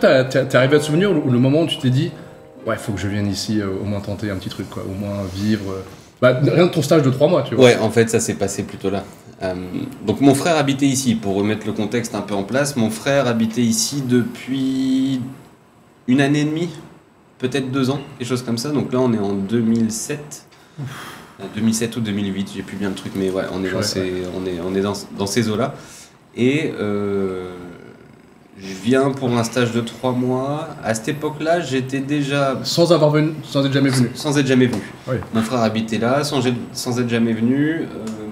t'es arrivé à te souvenir où le moment où tu t'es dit, ouais, faut que je vienne ici au moins tenter un petit truc, quoi, au moins vivre. Bah, rien de ton stage de 3 mois, tu vois. Ouais, en fait, ça s'est passé plutôt là. Donc mon frère habitait ici, pour remettre le contexte un peu en place. Mon frère habitait ici depuis 1 an et demi, peut-être 2 ans, quelque chose comme ça. Donc là, on est en 2007. 2007 ou 2008, j'ai plus bien le truc, mais ouais, on est dans ces eaux-là. Et je viens pour un stage de 3 mois. À cette époque-là, j'étais déjà... Sans être jamais venu. Sans être jamais venu. Oui. Mon frère habitait là, sans être jamais venu.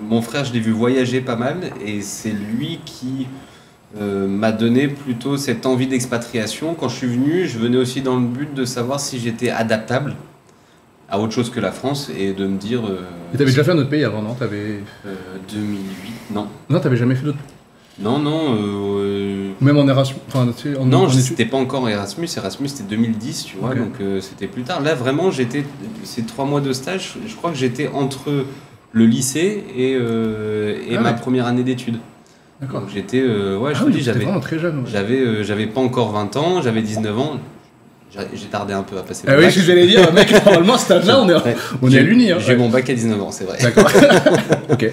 Mon frère, je l'ai vu voyager pas mal, et c'est lui qui m'a donné plutôt cette envie d'expatriation. Quand je suis venu, je venais aussi dans le but de savoir si j'étais adaptable à autre chose que la France, et de me dire... Et t'avais déjà fait un autre pays avant, non? 2008, non. Non, t'avais jamais fait d'autres... Non. Même en Erasmus, enfin, tu sais, Non, c'était pas encore Erasmus. Erasmus, c'était 2010, tu vois, Okay. donc c'était plus tard. Là, vraiment, ces 3 mois de stage, je crois que j'étais entre le lycée et ma première année d'études. D'accord. Donc j'étais, ouais, je te dis, j'étais vraiment très jeune. Ouais. j'avais pas encore 20 ans, j'avais 19 ans. J'ai tardé un peu à passer mon bac. Oui, ce que j'allais dire, mec, normalement, à cet âge-là, on est à l'uni. Hein. J'ai eu mon bac à 19 ans, c'est vrai. D'accord. Ok.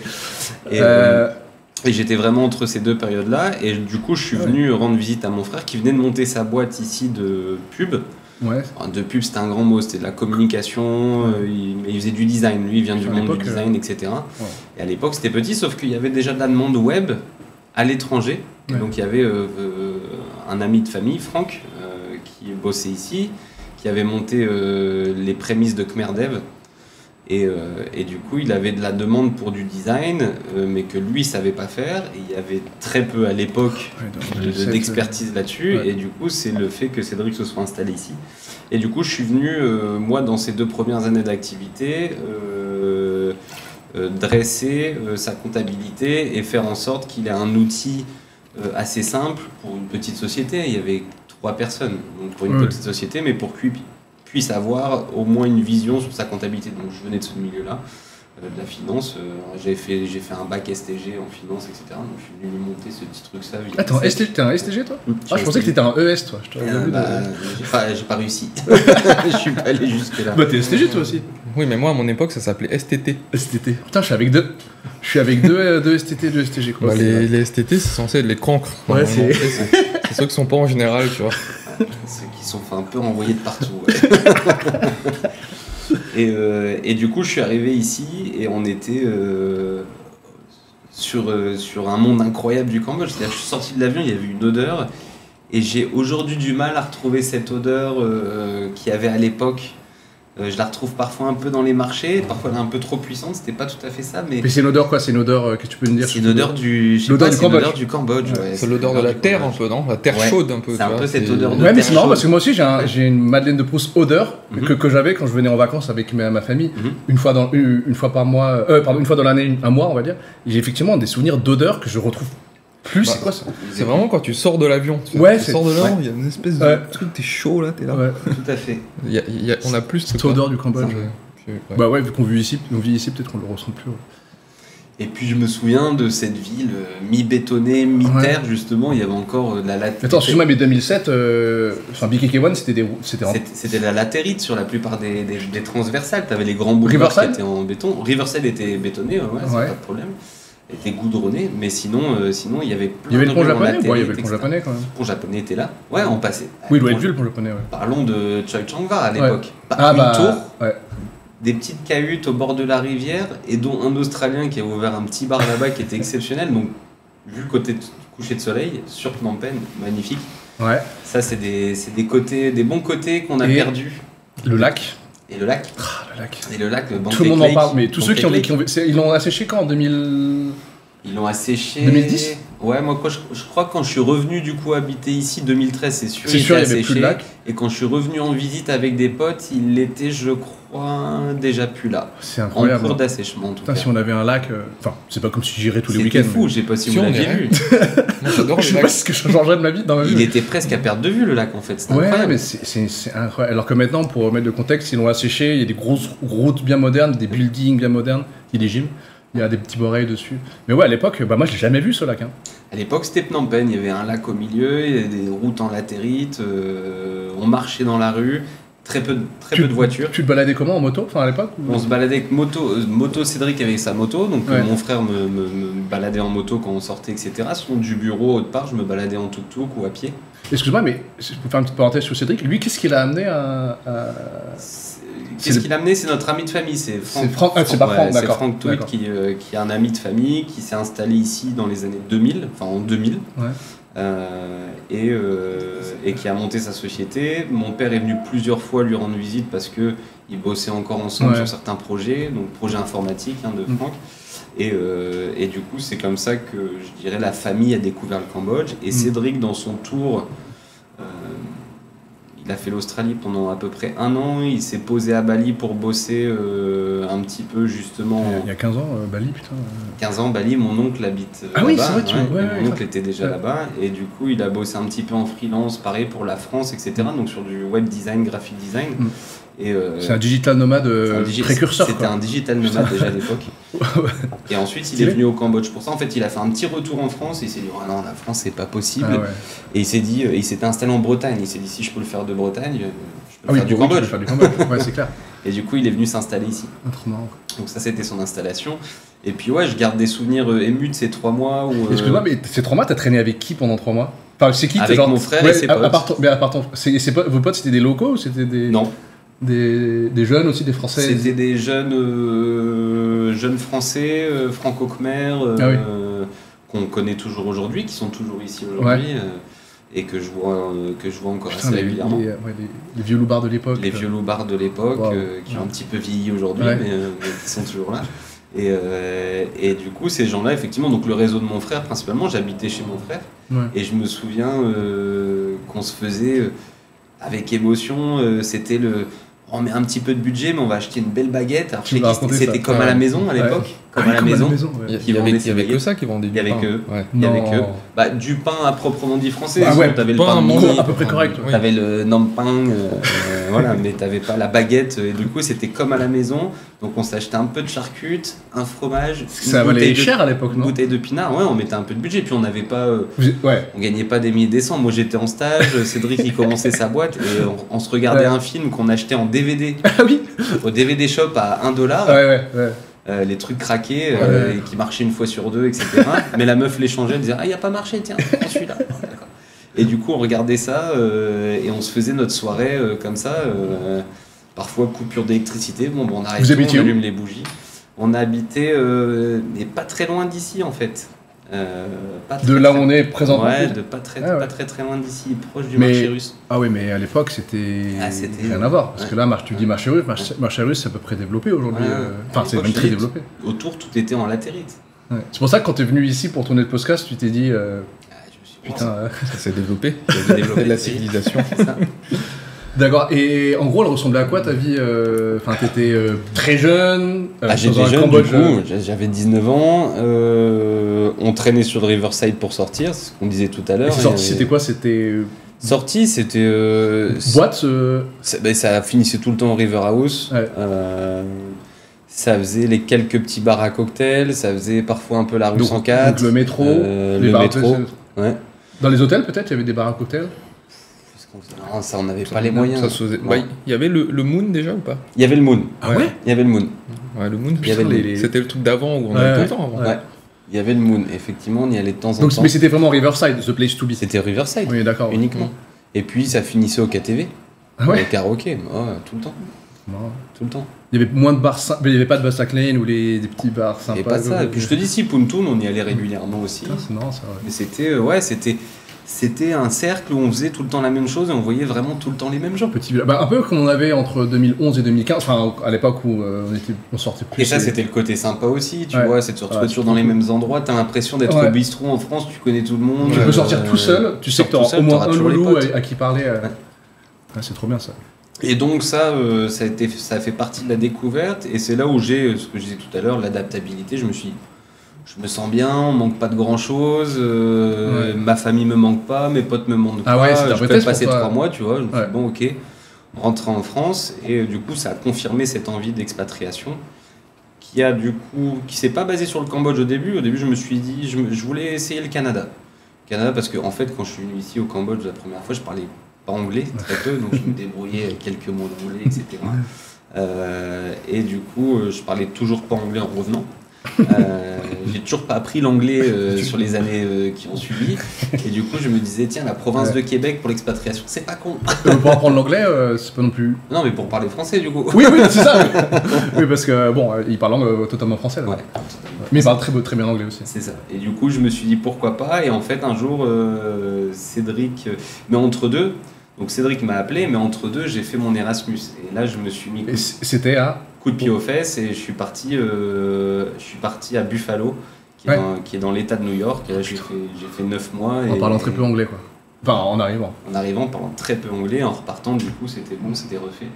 Et j'étais vraiment entre ces deux périodes-là, et du coup, je suis venu rendre visite à mon frère qui venait de monter sa boîte ici de pub. Ouais. Enfin, de pub, c'était un grand mot, c'était de la communication, il faisait du design, lui, il vient du monde du design, etc. Ouais. Et à l'époque, c'était petit, sauf qu'il y avait déjà de la demande web à l'étranger. Ouais. Donc, il y avait un ami de famille, Franck, qui bossait ici, qui avait monté les prémices de Khmer Dev. Et du coup, il avait de la demande pour du design, mais que lui savait pas faire. Et il y avait très peu à l'époque d'expertise là-dessus. Ouais. Et du coup, c'est le fait que Cédric se soit installé ici. Et du coup, je suis venu, moi, dans ces 2 premières années d'activité, dresser sa comptabilité et faire en sorte qu'il ait un outil assez simple pour une petite société. Il y avait 3 personnes, donc pour une petite société, mais pour qu'il puisse avoir au moins une vision sur sa comptabilité. Donc je venais de ce milieu-là, de la finance. J'ai fait un bac STG en finance, etc. Donc je suis venu lui monter ce petit truc-là. Attends, t'es un STG toi? Je pensais que t'étais un ES toi. J'ai pas réussi. Je suis pas allé jusque-là. Bah t'es STG toi aussi? Oui, mais moi à mon époque ça s'appelait STT. STT. Putain, je suis avec deux STT, 2 STG quoi. Bah, les STT c'est censé être les cancres. Ouais, c'est ceux qui sont pas en général, tu vois. Ceux qui sont un peu renvoyés de partout. Ouais. Et du coup, je suis arrivé ici et on était sur un monde incroyable du Cambodge. C'est-à-dire que je suis sorti de l'avion, il y avait une odeur, et j'ai aujourd'hui du mal à retrouver cette odeur qu'il y avait à l'époque. Je la retrouve parfois un peu dans les marchés, parfois elle est un peu trop puissante, c'était pas tout à fait ça. Mais c'est une odeur quoi? C'est une odeur, qu'est-ce que tu peux me dire? C'est une odeur du Cambodge. Ouais, c'est l'odeur de la terre un peu, non? La terre chaude un peu. C'est un peu cette odeur de terre. Ouais, mais c'est marrant parce que moi aussi j'ai une Madeleine de Proust odeur que j'avais quand je venais en vacances avec ma famille, une fois par mois, une fois dans l'année, un mois on va dire. J'ai effectivement des souvenirs d'odeur que je retrouve plus. C'est quoi ça? C'est vraiment quand tu sors de l'avion. Ouais, tu sors de là, il y a une espèce de truc, t'es chaud là, t'es là. Ouais. Tout à fait. On a plus cette odeur du Cambodge. Bah ouais, vu qu'on vit ici, peut-être qu'on le ressent plus. Ouais. Et puis je me souviens de cette ville mi-bétonnée, mi-terre, justement, il y avait encore de la latérite. Attends, excuse-moi, mais 2007, BKK1, c'était la latérite sur la plupart des transversales. T'avais les grands boulevards qui étaient en béton. Riverside était bétonné, c'est pas de problème. Était goudronné, mais sinon il y avait plein de... Il y avait le pont japonais. Ouais, il y avait le pont japonais quand même. Le pont japonais était là. Ouais, on passait. Oui, il doit être vu le pont japonais, ouais. Parlons de Choi Chang-wa à l'époque. Une tour, ouais. Des petites cahutes au bord de la rivière, et dont un Australien qui a ouvert un petit bar là-bas qui était exceptionnel. Donc, vu le côté coucher de soleil, sur Phnom Penh, magnifique. Ouais. Ça, c'est des bons côtés qu'on a perdus. Le lac. Et le lac. Le lac. Et le lac, tout le monde en parle, mais tous ceux qui ont ils l'ont asséché quand, en 2000... Ils l'ont asséché... 2010. Ouais, moi je crois que quand je suis revenu du coup habiter ici, 2013, c'est sûr, il était avait plus de lac. Et quand je suis revenu en visite avec des potes, il était, je crois, déjà plus là. C'est incroyable. En cours d'assèchement en tout cas. Si on avait un lac... Enfin, c'est pas comme si j'irais tous les week-ends. C'était fou, je sais pas si vous l'aviez vu. Moi j'adore je sais pas ce que je changerais de ma vie dans ma vie. Il était presque à perte de vue le lac en fait, c'était incroyable. Mais c'est incroyable. Alors que maintenant, pour mettre le contexte, ils l'ont asséché, il y a des grosses routes bien modernes, des buildings bien modernes, il y a des gyms. Il y a des petits borets dessus. Mais ouais, à l'époque, moi je l'ai jamais vu ce lac. Hein. À l'époque, c'était Phnom Penh. Il y avait un lac au milieu, il y avait des routes en latérite, on marchait dans la rue, très peu de voitures. Tu te baladais comment en moto, à l'époque On se baladait avec moto. Cédric avait sa moto, donc mon frère me baladait en moto quand on sortait, etc. Sinon, du bureau, autre part, je me baladais en tuk-tuk ou à pied. Excuse-moi, mais pour faire une petite parenthèse sur Cédric, lui, qu'est-ce qu'il a amené à... Qu'est-ce qu'il a amené? C'est notre ami de famille, c'est Franck. C'est pas Franck, d'accord. C'est Franck Tweed qui est un ami de famille, qui s'est installé ici dans les années 2000, enfin en 2000, et qui a monté sa société. Mon père est venu plusieurs fois lui rendre visite parce qu'ils bossaient encore ensemble sur certains projets, donc projet informatique de Franck. Et du coup, c'est comme ça que je dirais la famille a découvert le Cambodge. Et Cédric, dans son tour, il a fait l'Australie pendant à peu près 1 an. Il s'est posé à Bali pour bosser un petit peu justement. Il y a 15 ans, Bali, putain. 15 ans, Bali, mon oncle habite là-bas. Ah oui, c'est vrai, mon oncle était déjà là-bas. Et du coup, il a bossé un petit peu en freelance, pareil pour la France, etc. Donc sur du web design, graphic design. C'est un digital nomade précurseur. C'était un digital nomade déjà à l'époque. Et ensuite, il est venu au Cambodge pour ça. En fait, il a fait un petit retour en France et il s'est dit non, la France, c'est pas possible. Et il s'était installé en Bretagne. Il s'est dit si je peux le faire de Bretagne, je peux le faire du Cambodge. Ouais, c'est clair. Et du coup, il est venu s'installer ici. Donc ça, c'était son installation. Et puis je garde des souvenirs émus de ces 3 mois. Excuse-moi, mais ces 3 mois, t'as traîné avec qui pendant 3 mois? Enfin, c'est qui? Avec mon frère et ses potes. Vos potes, c'était des locaux ou c'était des... Non. Des jeunes aussi, des Français? C'était des jeunes Français, franco-khmers, qu'on connaît toujours aujourd'hui, qui sont toujours ici aujourd'hui, et que je vois encore assez régulièrement. Les vieux loupards de l'époque. Les vieux loupards de l'époque, qui ont un petit peu vieilli aujourd'hui, mais qui sont toujours là. Et du coup, ces gens-là, effectivement, donc le réseau de mon frère, principalement, j'habitais chez mon frère, et je me souviens qu'on se faisait avec émotion, c'était on met un petit peu de budget, mais on va acheter une belle baguette. Alors, c'était comme à la maison à l'époque. Comme à la maison. Il y avait que ça qui vendait du pain. Il y avait que du pain à proprement dit français. T'avais le pain à peu près correct. T'avais le nampang, mais t'avais pas la baguette. Et du coup, c'était comme à la maison. Donc, on s'achetait un peu de charcute, un fromage. Ça valait cher à l'époque, non? Une bouteille de pinard. On mettait un peu de budget. Puis on n'avait pas. On gagnait pas des milliers des cents. Moi, j'étais en stage. Cédric, il commençait sa boîte et on se regardait un film qu'on achetait en DVD. Ah oui. Au DVD shop à $1. Les trucs craqués qui marchaient 1 fois sur 2, etc. Mais la meuf les changeait, elle disait il a pas marché, tiens, prends celui-là. Et du coup on regardait ça et on se faisait notre soirée comme ça, parfois coupure d'électricité, on arrête, on allume les bougies. On habitait mais pas très loin d'ici en fait. Là où on est présentement. Pas très loin d'ici, proche du marché russe. Ah oui, mais à l'époque c'était rien à voir. Parce que là, tu dis marché russe, c'est à peu près développé aujourd'hui. C'est même très développé. Autour, tout était en latérite. C'est pour ça que quand tu es venu ici pour tourner le podcast, tu t'es dit putain, ça s'est développé. La civilisation. C'est ça. D'accord, et en gros, elle ressemblait à quoi ta vie? T'étais très jeune. J'étais jeune, du coup, j'avais 19 ans. On traînait sur le Riverside pour sortir, c'est ce qu'on disait tout à l'heure. C'était quoi? C'était boîte. Ça finissait tout le temps au River House. Ça faisait les quelques petits bars à cocktails, ça faisait parfois un peu la rue 104. Donc le métro. Le métro. Dans les hôtels, peut-être, il y avait des bars à cocktails. Non, ça on n'avait pas les moyens. Il y avait le Moon déjà ou pas? Il y avait le Moon. Ah ouais? Il y avait le Moon. Ouais, le Moon, c'était le truc d'avant où on allait tout le temps avant. Ouais. Il y avait le Moon, effectivement, on y allait de temps en temps. Mais c'était vraiment Riverside, the place to be. C'était Riverside. Oui, d'accord. Uniquement. Et puis ça finissait au KTV. Au karaoké, tout le temps. Tout le temps. Il y avait moins de bars, il n'y avait pas de Basak Lane ou des petits bars sympas. Et pas ça. Et puis je te dis, si Puntoon, on y allait régulièrement aussi. C'est marrant ça. Mais c'était un cercle où on faisait tout le temps la même chose et on voyait vraiment tout le temps les mêmes gens. Un peu comme on avait entre 2011 et 2015, à l'époque où on sortait plus. Et ça, c'était le côté sympa aussi, tu vois, c'est de se retrouver toujours dans les mêmes endroits. T'as l'impression d'être au bistrot en France, tu connais tout le monde. Tu peux sortir tout seul, tu sais que t'auras au moins un loulou à qui parler. C'est trop bien ça. Et donc ça fait partie de la découverte et c'est là où j'ai, ce que je disais tout à l'heure, l'adaptabilité. Je me sens bien, on manque pas de grand chose, ma famille me manque pas, mes potes me manquent pas, je peux passer 3 mois, tu vois, je me suis dit, bon ok, rentrer en France, et du coup ça a confirmé cette envie d'expatriation qui s'est pas basé sur le Cambodge au début. Au début, je me suis dit, je voulais essayer le Canada. Canada parce que en fait, quand je suis venu ici au Cambodge la première fois, je parlais pas anglais très peu, donc je me débrouillais quelques mots d'anglais, etc. Et du coup, je parlais toujours pas anglais en revenant. J'ai toujours pas appris l'anglais sur les années qui ont suivi, et du coup je me disais tiens, la province de Québec pour l'expatriation, c'est pas con. Pour apprendre l'anglais, c'est pas non plus. Non, mais pour parler français du coup. Oui, c'est ça. Oui, parce que bon, il parle totalement français là. Ouais, mais il parle très bien anglais aussi. C'est ça. Et du coup je me suis dit pourquoi pas, et en fait un jour Cédric, mais entre deux, donc Cédric m'a appelé, mais entre deux j'ai fait mon Erasmus, et là je me suis mis. Et c'était à coup de pied aux fesses, et je suis parti à Buffalo, qui est dans l'état de New York. Là, j'ai fait 9 mois. En parlant très peu anglais, quoi. Enfin, en arrivant. En arrivant, en parlant très peu anglais, en repartant, du coup, c'était bon, c'était refait.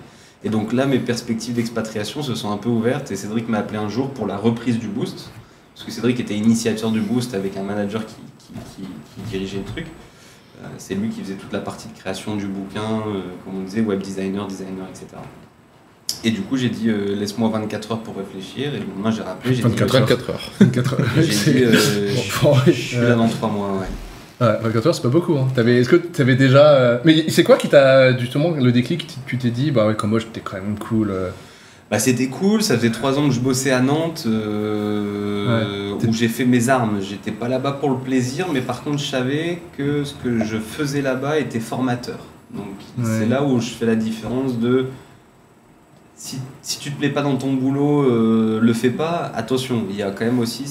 Et donc là, mes perspectives d'expatriation se sont un peu ouvertes, et Cédric m'a appelé un jour pour la reprise du Boost, parce que Cédric était initiateur du Boost avec un manager qui dirigeait le truc. C'est lui qui faisait toute la partie de création du bouquin, comme on disait, web designer, etc. Et du coup, j'ai dit laisse-moi 24 heures pour réfléchir. Et le lendemain, j'ai rappelé. 24 heures. J'ai dit je suis là dans 3 mois. Ouais, 24 heures, c'est pas beaucoup. Hein. Est-ce que tu avais déjà. Mais c'est quoi qui t'a justement le déclic? Tu t'es dit, bah ouais, comme moi, j'étais quand même cool. Bah, c'était cool. Ça faisait 3 ans que je bossais à Nantes, où j'ai fait mes armes. J'étais pas là-bas pour le plaisir, mais par contre, je savais que ce que je faisais là-bas était formateur. Donc, c'est là où je fais la différence de. Si tu te plais pas dans ton boulot, le fais pas. Attention, il y a quand même aussi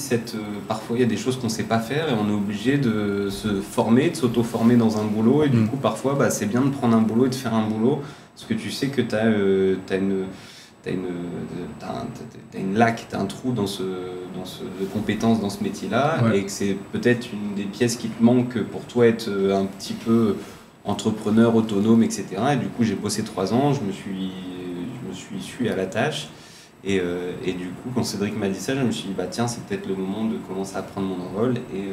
parfois il y a des choses qu'on sait pas faire et on est obligé de se former, de s'auto-former dans un boulot, et du coup parfois c'est bien de prendre un boulot et de faire un boulot parce que tu sais que t'as une lac, t'as un trou de compétences dans ce métier-là, et que c'est peut-être une des pièces qui te manque pour toi être un petit peu entrepreneur, autonome, etc. Et du coup j'ai bossé 3 ans, je me suis su à la tâche, et du coup quand Cédric m'a dit ça, je me suis dit bah tiens, c'est peut-être le moment de commencer à prendre mon envol. Et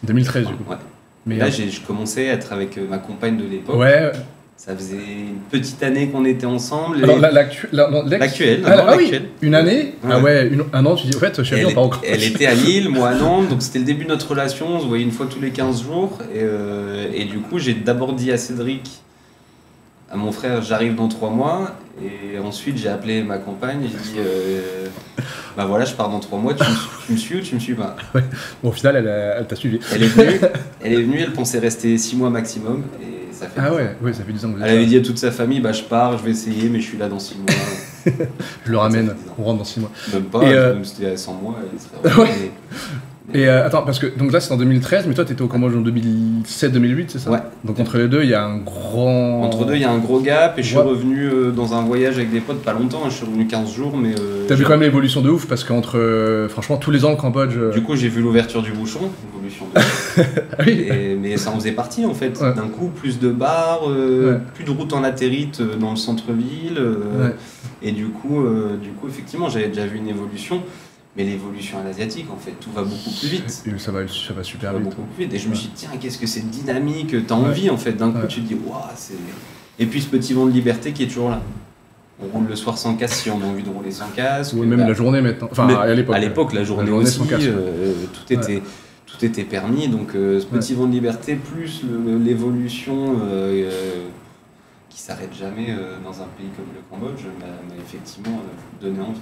2013 du coup. Ouais. Mais là je commençais à être avec ma compagne de l'époque. Ouais. Ça faisait une petite année qu'on était ensemble. Alors l'actuelle. Oui, une année. Ouais. Ah ouais, un an. Tu dis en fait, je sais pas encore. Elle était à Lille, moi à Nantes, donc c'était le début de notre relation. On se voyait une fois tous les 15 jours, et du coup j'ai d'abord dit à Cédric, à mon frère, j'arrive dans 3 mois, et ensuite j'ai appelé ma compagne et j'ai dit bah voilà, je pars dans 3 mois, tu me suis ou tu me suis pas? Ouais. Bon, au final, elle t'a suivi. Elle est venue, elle pensait rester 6 mois maximum, et ça fait 10 ans. Ouais, ça fait 10 ans que vous êtes Elle avait dit à toute sa famille, bah je pars, je vais essayer, mais je suis là dans 6 mois. Je le ramène, on rentre dans 6 mois. Même pas, même si c'était à 100 mois, elle serait Et attends, parce que donc là c'est en 2013, mais toi tu étais au Cambodge en 2007-2008, c'est ça? Ouais. Donc entre les deux, il y a un grand. Entre deux, il y a un gros gap, et je suis revenu dans un voyage avec des potes, pas longtemps, je suis revenu 15 jours, mais. T'as vu quand même l'évolution de ouf, parce qu'entre. Franchement, tous les ans le Cambodge. Du coup, j'ai vu l'ouverture du bouchon, l'évolution de ouf. Oui. Mais ça en faisait partie en fait. Ouais. D'un coup, plus de bars, plus de routes en latérite dans le centre-ville, et du coup, effectivement, j'avais déjà vu une évolution. Mais l'évolution à l'asiatique, en fait, tout va beaucoup plus vite. Et ça va super vite. Beaucoup plus vite. Et je me suis dit, tiens, qu'est-ce que c'est dynamique, t'as envie, en fait. D'un coup, tu te dis, waouh, c'est. Et puis ce petit vent de liberté qui est toujours là. On roule le soir sans casque si on a envie de rouler sans casque. Ou même la journée maintenant. Enfin, à l'époque. À l'époque, la journée aussi, sans casque. Tout était permis. Donc, ce petit vent de liberté, plus l'évolution qui s'arrête jamais dans un pays comme le Cambodge, m'a effectivement donné envie.